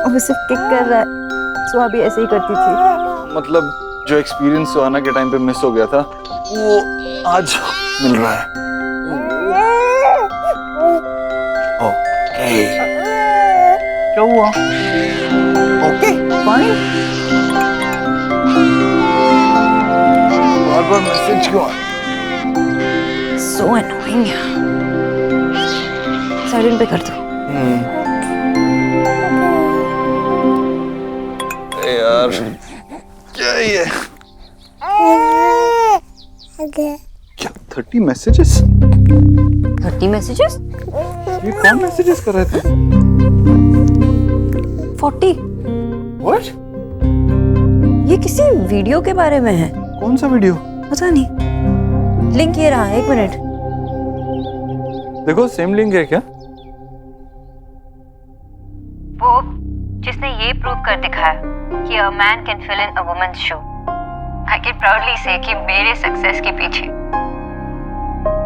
वो सिर्फ किक कर रहा है। सुहा भी ऐसे ही करती थी। मतलब जो एक्सपीरियंस सुहाना के टाइम पे मिस हो गया था वो आज मिल रहा है। ओके, क्या हुआ? Okay, fine. बार-बार मैसेज क्यों आ? So annoying। साइलेंट पे कर दो। यार क्या ये? क्या 30 मैसेजेस? 30 मैसेजेस? ये कौन मैसेजेस कर रहे थे? 40। What? ये किसी वीडियो के बारे में है। कौन सा वीडियो? पता नहीं। लिंक ये रहा, 1 मिनट। देखो सेम लिंक है क्या? वो जिसने ये प्रूव कर दिखाया कि a man can fill in a woman's shoe. I can proudly say कि मेरे सक्सेस के पीछे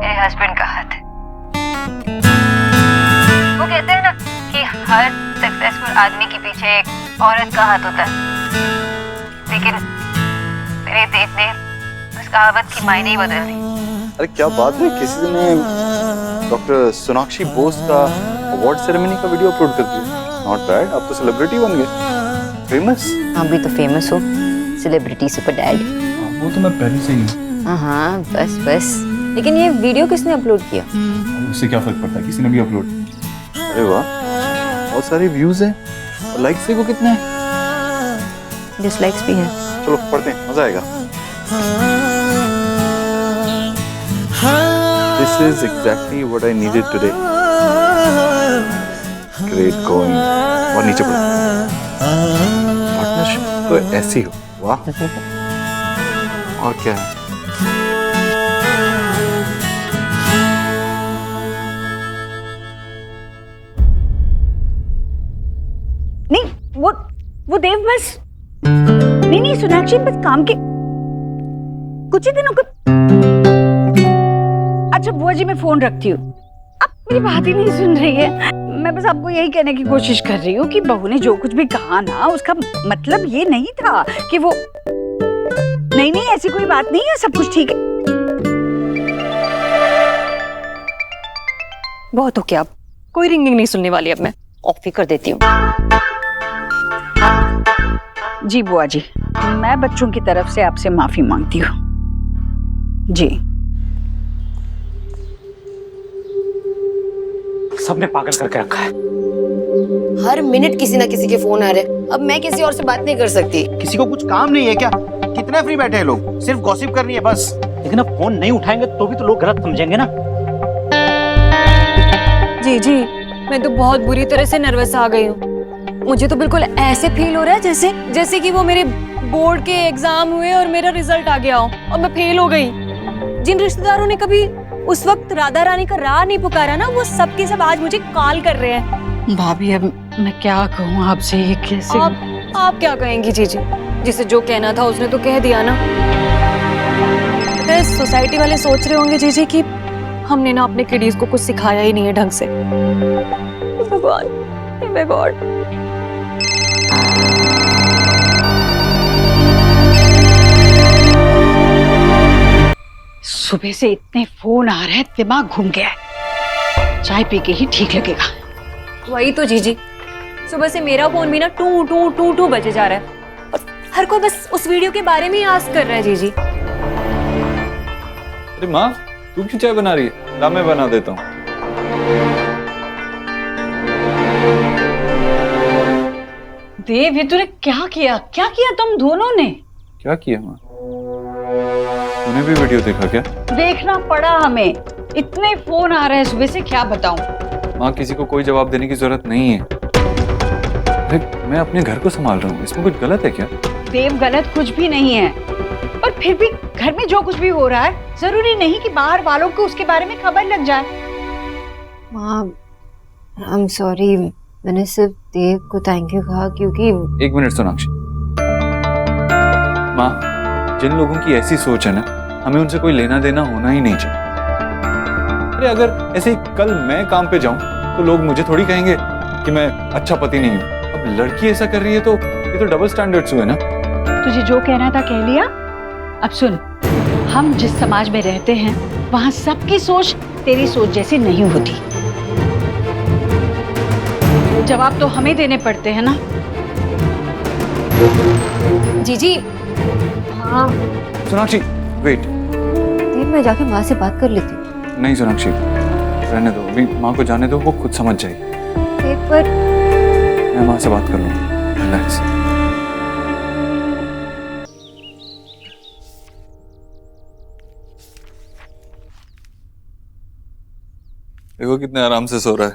मेरे हस्बैंड का हाथ है। वो कहते हैं ना कि हर सक्सेसफुल आदमी के पीछे एक औरत का हाथ होता है, लेकिन मेरे देव ने उस कहावत की मायने ही बदल दी। अरे क्या बात है, किसी ने डॉक्टर सोनाक्षी बोस का अवार्ड सेरेमनी का वीडियो अपलोड कर दिया। नॉट बैड, अब तो सेलिब्रिटी बन गए, फेमस। आप भी तो फेमस हो, सेलिब्रिटी सुपर डैड। वो तो मैं पहले से ही हूँ। हाँ बस बस। लेकिन ये वीडियो किसने अपलोड किया? उससे क्या फर्क पड़ता है, किसी ने भी अपलोड। अरे वाह, बहुत सारे व्यूज हैं और लाइक्स देखो कितने हैं। डिसलाइक्स भी हैं। चलो पढ़ते हैं, मजा आएगा। This is exactly what I needed today. Great going. और नीचे पढ़ो। पार्टनरशिप तो ऐसी हो, वाह। और क्या है? नहीं, वो देव बस नहीं सोनाक्षी, बस काम के कुछ ही दिनों को। अच्छा बुआ जी, मैं फोन रखती हूँ। अब मेरी बात ही नहीं सुन रही है। मैं बस आपको यही कहने की कोशिश कर रही हूँ कि बहू ने जो कुछ भी कहा ना, उसका मतलब ये नहीं था कि वो नहीं, ऐसी कोई बात नहीं है, सब कुछ ठीक है। बहुत हो क्या, अब कोई रिंगिंग नहीं सुनने वाली। अब मैं ऑफ ही कर देती हूँ। जी बुआ जी, मैं बच्चों की तरफ से आपसे माफी मांगती हूँ। जी। सबने पागल करके रखा है। हर मिनट किसी ना किसी के फोन आ रहे हैं। अब मैं किसी और से बात नहीं कर सकती। किसी को कुछ काम नहीं है क्या? कितने फ्री बैठे हैं लोग, सिर्फ गॉसिप करनी है बस। लेकिन अब फोन नहीं उठाएंगे तो भी तो लोग गलत समझेंगे ना। जी, मैं तो बहुत बुरी तरह से नर्वस आ गई हूँ। मुझे तो बिल्कुल ऐसे फील हो रहा है जैसे कि वो मेरे बोर्ड के एग्जाम हुए और मेरा रिजल्ट आ गया हो और मैं फेल हो गई। जिन रिश्तेदारों ने कभी उस वक्त राधा रानी का राह नहीं पुकारा ना, वो सब के सब आज मुझे कॉल कर रहे हैं। भाभी अब मैं क्या कहूँ आपसे, ये कैसे? आप क्या कहेंगी जीजी? जिसे जो कहना था उसने तो कह दिया ना। सोसाइटी वाले सोच रहे होंगे जीजी कि हमने ना अपने किडीज को कुछ सिखाया ही नहीं है ढंग से। भगवान। सुबह से इतने फोन आ रहे हैं, दिमाग घूम गया है। चाय पी के ही ठीक लगेगा। वही तो जीजी, सुबह से मेरा फोन भी ना टू टू टू टू बजे जा रहा है और हर कोई बस उस वीडियो के बारे में ही आस्क कर रहा है जीजी। अरे माँ, तू क्यों चाय बना रही है? ला मैं बना देता हूँ। देव, ये तूने क्या किया तुम दोनों ने? क्या किया माँ? तूने भी वीडियो देखा क्या? देखना पड़ा हमें, इतने फोन आ रहे हैं सुबह से, क्या बताऊं। माँ, किसी को कोई जवाब देने की जरूरत नहीं है। मैं अपने घर को संभाल रहा हूँ, इसमें कुछ गलत है क्या? देव, गलत कुछ भी नहीं है, पर फिर भी घर में जो कुछ भी हो रहा है, जरूरी नहीं कि बाहर वालों को उसके बारे में खबर लग जाए। माँ, आई एम सॉरी, मैंने सिर्फ देव को थैंक यू कहा क्योंकि। 1 मिनट सोनाक्षी। माँ, जिन लोगों की ऐसी सोच है ना, हमें उनसे कोई लेना देना होना ही नहीं चाहिए। अरे अगर ऐसे ही कल मैं काम पे जाऊं तो लोग मुझे थोड़ी कहेंगे कि मैं अच्छा पति नहीं हूं। अब जब लड़की ऐसा कर रही है तो ये तो डबल स्टैंडर्ड्स हुए ना। तुझे जो कहना था कह लिया। अब सुन, हम जिस समाज में रहते हैं वहां सबकी सोच तेरी सोच जैसी नहीं होती। जवाब तो हमें देने पड़ते हैं ना। जीजी, हाँ सोनाक्षी वेट। देव, मैं जाके माँ से बात कर लेती हूँ। नहीं सोनाक्षी, रहने दो, अभी माँ को जाने दो, वो खुद समझ जाएगी। देव, पर मैं माँ से बात कर लूँगा, रिलैक्स। देखो कितने आराम से सो रहा है।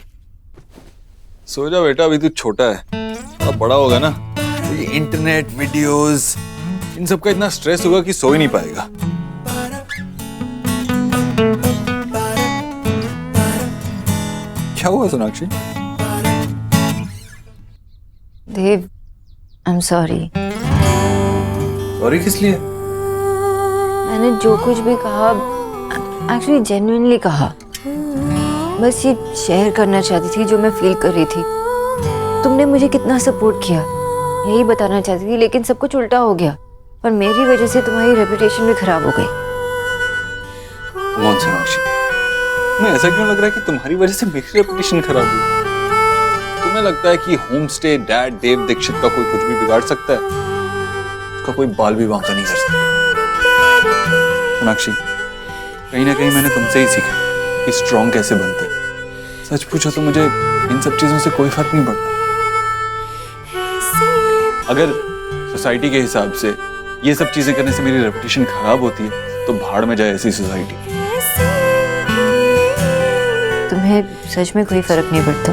सो जा बेटा, अभी तू छोटा है, अब बड़ा होगा ना तो ये इंटरनेट वीडियोस इन सब का इतना स्ट्रेस होगा कि सो ही नहीं पाएगा। क्या हुआ सोनाक्षी? देव, आई एम सॉरी। सॉरी किस लिए? मैंने जो कुछ भी कहा एक्चुअली जेन्युइनली कहा। बस ये शेयर करना चाहती थी जो मैं फील कर रही थी। तुमने मुझे कितना सपोर्ट किया यही बताना चाहती थी, लेकिन सब कुछ उल्टा हो गया और मेरी वजह से तुम्हारी रेपुटेशन भी खराब हो गई। कौन सोनाक्षी, तुम्हें ऐसा क्यों लग रहा है कि तुम्हारी वजह से मेरी रेपुटेशन खराब हुई? तुम्हें लगता है कि होम स्टे डैड देव दीक्षित का कोई कुछ भी बिगाड़ सकता है? उसका कोई बाल भी बांका नहीं कर सकता। सोनाक्षी, कहीं ना कहीं मैंने तुमसे ही सीखा कि स्ट्रॉन्ग कैसे बनते हैं। सच पूछो तो मुझे इन सब चीजों से कोई फर्क नहीं पड़ता। अगर सोसाइटी के हिसाब से ये सब चीजें करने से मेरी रेपुटेशन खराब होती है तो भाड़ में जाए ऐसी सोसाइटी। तुम्हें सच में कोई फर्क नहीं पड़ता।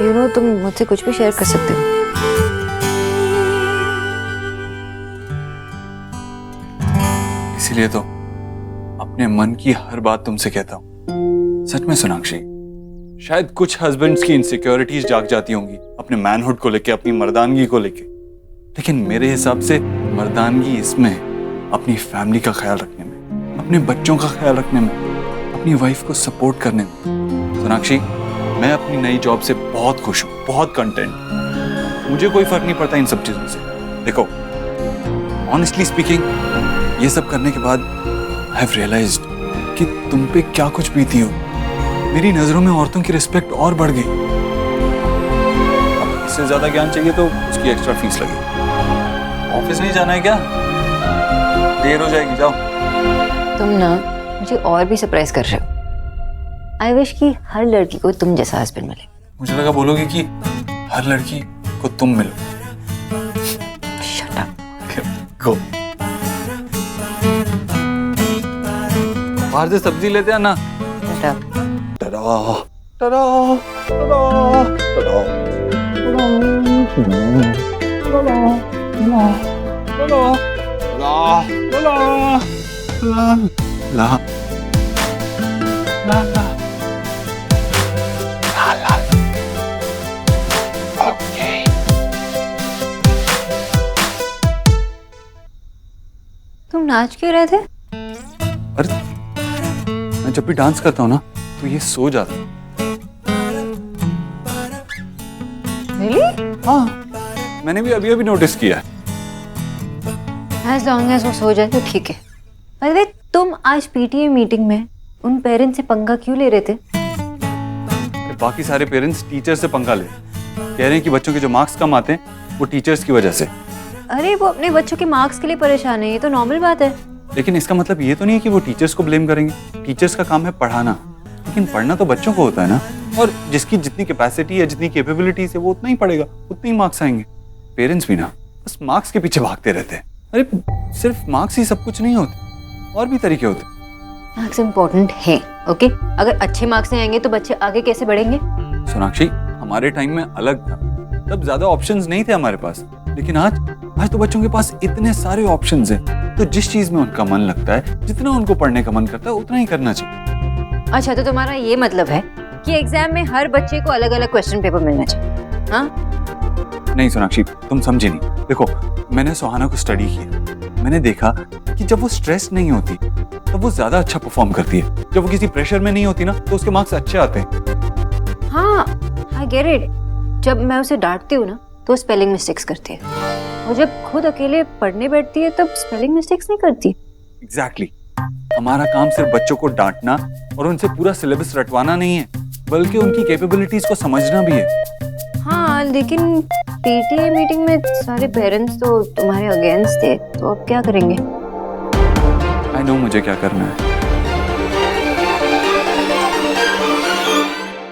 यू नो, तुम मुझसे कुछ भी शेयर कर सकते हो। इसीलिए तो अपने मन की हर बात तुमसे कहता हूँ। सच में सोनाक्षी, शायद कुछ हस्बैंड्स की इनसिक्योरिटीज जाग जाती होंगी अपने मैनहुड को लेके, अपनी मर्दानगी को लेके, लेकिन मेरे हिसाब से मर्दानगी इसमें अपनी फैमिली का ख्याल रखने में, अपने बच्चों का ख्याल रखने में, अपनी वाइफ को सपोर्ट करने में। सोनाक्षी, मैं अपनी नई जॉब से बहुत खुश हूँ, बहुत कंटेंट। मुझे कोई फर्क नहीं पड़ता इन सब चीजों से। देखो, ऑनेस्टली स्पीकिंग, ये सब करने के बाद आई हैव रियलाइज्ड कि तुम पे क्या कुछ बीती हो। मेरी नजरों में औरतों की रिस्पेक्ट और बढ़ गई। अब इससे ज्यादा ज्ञान चाहिए तो उसकी एक्स्ट्रा फीस लगेगी। ऑफिस नहीं जाना है क्या? देर हो जाएगी, जाओ। तुम ना मुझे और भी सरप्राइज कर रहे हो। आई विश कि हर लड़की को तुम जैसा हस्बैंड मिले। मुझे लगा बोलोगे कि हर लड़की को तुम मिलो। Shut up. गो। बाहर से सब्जी लेते हैं ना। Shut up. Ta-da, ta-da, ta-da, ta-da, तुम नाच क्यों रहे थे? अरे मैं जब भी डांस करता हूँ ना तो ये सो जाता है। Really? हाँ, मैंने भी अभी नोटिस किया है। As long as वो सो जाए तो ठीक है। By the way, तुम आज पीटीए मीटिंग में उन पेरेंट्स से पंगा क्यों ले रहे थे? बाकी सारे पेरेंट्स टीचर से पंगा ले, कह रहे हैं कि बच्चों के जो मार्क्स कम आते हैं वो टीचर्स की वजह से। अरे वो अपने बच्चों के मार्क्स के लिए परेशान है, ये तो नॉर्मल बात है। लेकिन इसका मतलब ये तो नहीं है कि वो टीचर्स को ब्लेम करेंगे। टीचर्स का काम है पढ़ाना, लेकिन पढ़ना तो बच्चों को होता है ना। और जिसकी जितनी कैपेसिटी है, जितनी कैपेबिलिटी है, वो उतना ही पढ़ेगा, उतने ही मार्क्स आएंगे। पेरेंट्स भी ना बस मार्क्स के पीछे भागते रहते हैं। अरे सिर्फ मार्क्स ही सब कुछ नहीं होते, और भी तरीके होते। मार्क्स इम्पोर्टेंट है, ओके? अगर अच्छे मार्क्स नहीं आएंगे तो बच्चे आगे कैसे बढ़ेंगे? सोनाक्षी, हमारे टाइम में अलग था, तब ज्यादा ऑप्शंस नहीं थे हमारे पास। लेकिन आज तो बच्चों के पास इतने सारे ऑप्शंस हैं, तो जिस चीज में उनका मन लगता है, जितना उनको पढ़ने का मन करता है, उतना ही करना चाहिए। अच्छा, तो तुम्हारा ये मतलब है कि एग्जाम में हर बच्चे को अलग अलग क्वेश्चन पेपर मिलना चाहिए? हाँ? नहीं सोनाक्षी, तुम समझे नहीं। देखो, मैंने सुहाना को स्टडी किया, मैंने देखा कि जब वो स्ट्रेस नहीं होती तब वो ज्यादा अच्छा परफॉर्म करती है। जब वो किसी प्रेशर में नहीं होती ना तो उसके मार्क्स अच्छे आते हैं। हाँ, आई गेट इट। जब मैं उसे डांटती हूँ ना तो स्पेलिंग मिस्टेक्स करती है, और जब खुद अकेले पढ़ने बैठती है तब स्पेलिंग मिस्टेक्स नहीं करती। एग्जैक्टली हमारा काम सिर्फ बच्चों को डांटना और उनसे पूरा सिलेबस रटवाना नहीं है, बल्कि उनकी कैपेबिलिटीज को समझना भी है। हाँ, लेकिन पीटीए मीटिंग में सारे पेरेंट्स तो तुम्हारे अगेंस्ट थे, तो अब क्या करेंगे? आई नो मुझे क्या करना है।